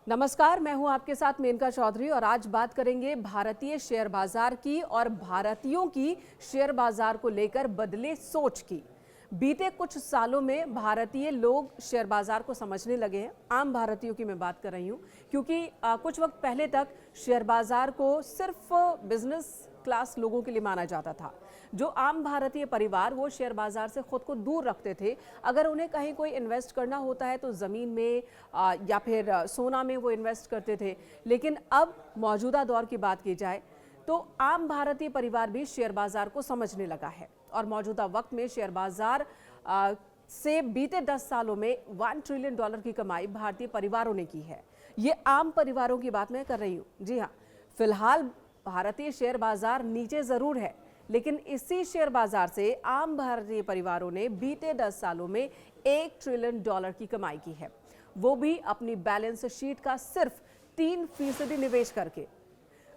नमस्कार, मैं हूं आपके साथ मेनका चौधरी और आज बात करेंगे भारतीय शेयर बाजार की और भारतीयों की शेयर बाजार को लेकर बदले सोच की। बीते कुछ सालों में भारतीय लोग शेयर बाजार को समझने लगे हैं। आम भारतीयों की मैं बात कर रही हूं क्योंकि कुछ वक्त पहले तक शेयर बाजार को सिर्फ बिजनेस क्लास लोगों के लिए माना जाता था। जो आम भारतीय परिवार वो शेयर बाजार से खुद को दूर रखते थे। अगर उन्हें कहीं कोई इन्वेस्ट करना होता है तो ज़मीन में या फिर सोना में वो इन्वेस्ट करते थे। लेकिन अब मौजूदा दौर की बात की जाए तो आम भारतीय परिवार भी शेयर बाजार को समझने लगा है और मौजूदा वक्त में शेयर बाजार से बीते 10 सालों में $1 ट्रिलियन की कमाई भारतीय परिवारों ने की है। ये आम परिवारों की बात मैं कर रही हूँ। जी हाँ, फिलहाल भारतीय शेयर बाजार नीचे जरूर है, लेकिन इसी शेयर बाजार से आम भारतीय परिवारों ने बीते 10 सालों में $1 ट्रिलियन की कमाई की है, वो भी अपनी बैलेंस शीट का सिर्फ 3% निवेश करके।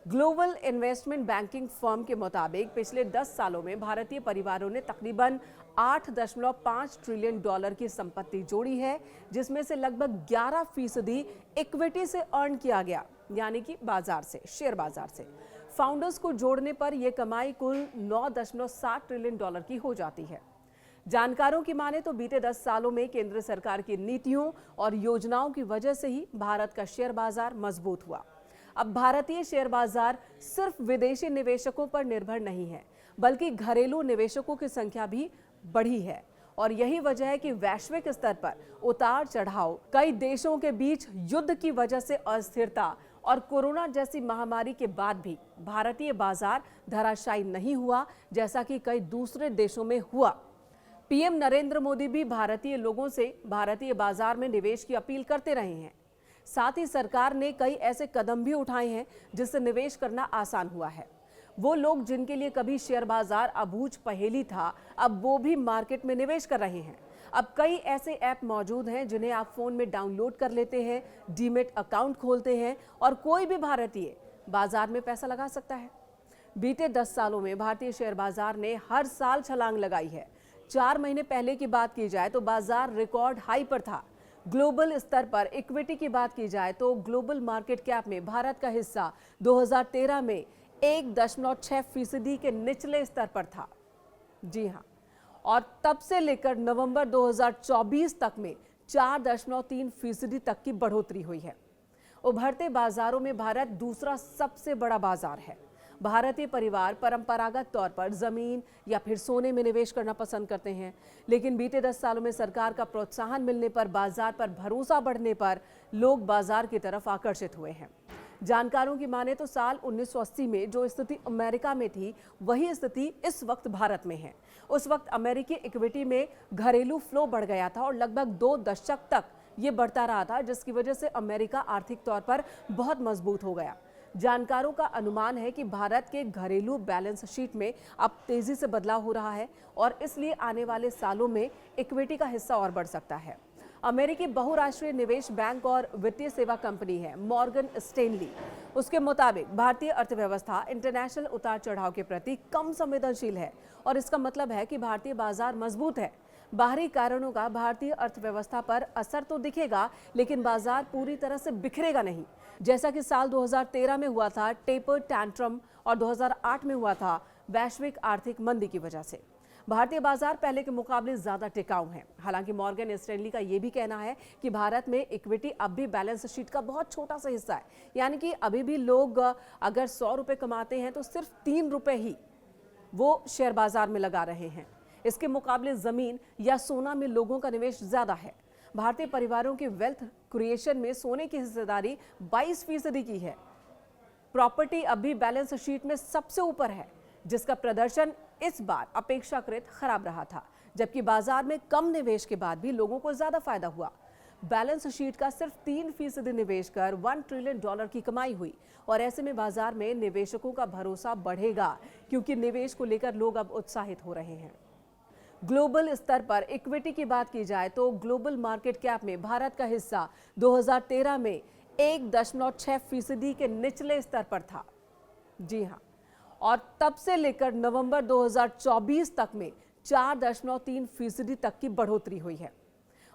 ग्लोबल इन्वेस्टमेंट बैंकिंग फर्म के मुताबिक पिछले 10 सालों में भारतीय परिवारों ने तकरीबन $8.5 ट्रिलियन की संपत्ति जोड़ी है, जिसमें से लगभग 11% इक्विटी से अर्न किया गया, यानी कि बाजार से, शेयर बाजार से। फाउंडर्स को जोड़ने पर यह कमाई कुल $9.7 ट्रिलियन की हो जाती है। जानकारों की माने तो बीते 10 सालों में केंद्र सरकार की नीतियों और योजनाओं की वजह से ही भारत का शेयर बाजार मजबूत हुआ। अब भारतीय शेयर बाजार सिर्फ विदेशी निवेशकों पर निर्भर नहीं है, बल्कि घरेलू निवेशकों की संख्या भी बढ़ी है और यही वजह है कि वैश्विक स्तर पर उतार चढ़ाव, कई देशों के बीच युद्ध की वजह से अस्थिरता और कोरोना जैसी महामारी के बाद भी भारतीय बाजार धराशायी नहीं हुआ, जैसा कि कई दूसरे देशों में हुआ। पीएम नरेंद्र मोदी भी भारतीय लोगों से भारतीय बाजार में निवेश की अपील करते रहे हैं। साथ ही सरकार ने कई ऐसे कदम भी उठाए हैं जिससे निवेश करना आसान हुआ है। वो लोग जिनके लिए कभी शेयर बाजार अबूझ पहेली था, अब वो भी मार्केट में निवेश कर रहे हैं। अब कई ऐसे ऐप मौजूद हैं जिन्हें आप फोन में डाउनलोड कर लेते हैं, डीमैट अकाउंट खोलते हैं और कोई भी भारतीय बाजार में पैसा लगा सकता है। बीते 10 सालों में भारतीय शेयर बाजार ने हर साल छलांग लगाई है। 4 महीने पहले की बात की जाए तो बाजार रिकॉर्ड हाई पर था। ग्लोबल स्तर पर इक्विटी की बात की जाए तो ग्लोबल मार्केट कैप में भारत का हिस्सा 2013 में 1.6% के निचले स्तर पर था। जी हाँ, और तब से लेकर नवंबर 2024 तक में 4.3% तक की बढ़ोतरी हुई है। उभरते बाजारों में भारत दूसरा सबसे बड़ा बाजार है। भारतीय परिवार परंपरागत तौर पर जमीन या फिर सोने में निवेश करना पसंद करते हैं, लेकिन बीते 10 सालों में सरकार का प्रोत्साहन मिलने पर, बाजार पर भरोसा बढ़ने पर लोग बाजार की तरफ आकर्षित हुए हैं। जानकारों की माने तो साल 1980 में जो स्थिति अमेरिका में थी, वही स्थिति इस वक्त भारत में है। उस वक्त अमेरिकी इक्विटी में घरेलू फ्लो बढ़ गया था और लगभग 2 दशक तक ये बढ़ता रहा था, जिसकी वजह से अमेरिका आर्थिक तौर पर बहुत मजबूत हो गया। जानकारों का अनुमान है कि भारत के घरेलू बैलेंस शीट में अब तेजी से बदलाव हो रहा है और इसलिए आने वाले सालों में इक्विटी का हिस्सा और बढ़ सकता है। अमेरिकी बहुराष्ट्रीय निवेश बैंक और वित्तीय सेवा कंपनी है मॉर्गन स्टैनली, उसके मुताबिक भारतीय अर्थव्यवस्था इंटरनेशनल उतार चढ़ाव के प्रति कम संवेदनशील है और इसका मतलब है कि भारतीय बाजार मजबूत है। बाहरी कारणों का भारतीय अर्थव्यवस्था पर असर तो दिखेगा, लेकिन बाजार पूरी तरह से बिखरेगा नहीं, जैसा कि साल 2013 में हुआ था टेपर टैंट्रम और 2008 में हुआ था वैश्विक आर्थिक मंदी की वजह से। भारतीय बाजार पहले के मुकाबले ज्यादा टिकाऊ हैं। हालांकि मॉर्गन स्टैनली का यह भी कहना है कि भारत में इक्विटी अब भी बैलेंस शीट का बहुत छोटा सा हिस्सा है, यानी कि अभी भी लोग अगर 100 रुपए कमाते हैं तो सिर्फ 3 रुपए ही वो शेयर बाजार में लगा रहे हैं। इसके मुकाबले जमीन या सोना में लोगों का निवेश ज्यादा है। भारतीय परिवारों के वेल्थ क्रिएशन में सोने की हिस्सेदारी 22% की है। प्रॉपर्टी अब भी बैलेंस शीट में सबसे ऊपर है, जिसका प्रदर्शन इस बार अपेक्षाकृत खराब रहा था, जबकि बाजार में कम निवेश के बाद भी लोगों को ज्यादा फायदा हुआ। बैलेंस शीट का सिर्फ 3% निवेश कर $1 ट्रिलियन की कमाई हुई और ऐसे में बाजार में निवेशकों का भरोसा बढ़ेगा, क्योंकि निवेश को लेकर लोग अब उत्साहित हो रहे हैं। ग्लोबल स्तर पर इक्विटी की बात की जाए तो ग्लोबल मार्केट कैप में भारत का हिस्सा 2013 में 1.6% के निचले स्तर पर था। जी हाँ, और तब से लेकर नवंबर 2024 तक में 4.3% तक की बढ़ोतरी हुई है।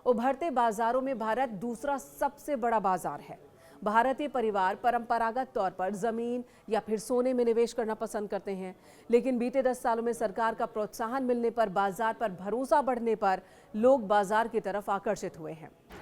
उभरते बाजारों में भारत दूसरा सबसे बड़ा बाजार है। भारतीय परिवार परंपरागत तौर पर जमीन या फिर सोने में निवेश करना पसंद करते हैं, लेकिन बीते 10 सालों में सरकार का प्रोत्साहन मिलने पर, बाजार पर भरोसा बढ़ने पर लोग बाजार की तरफ आकर्षित हुए हैं।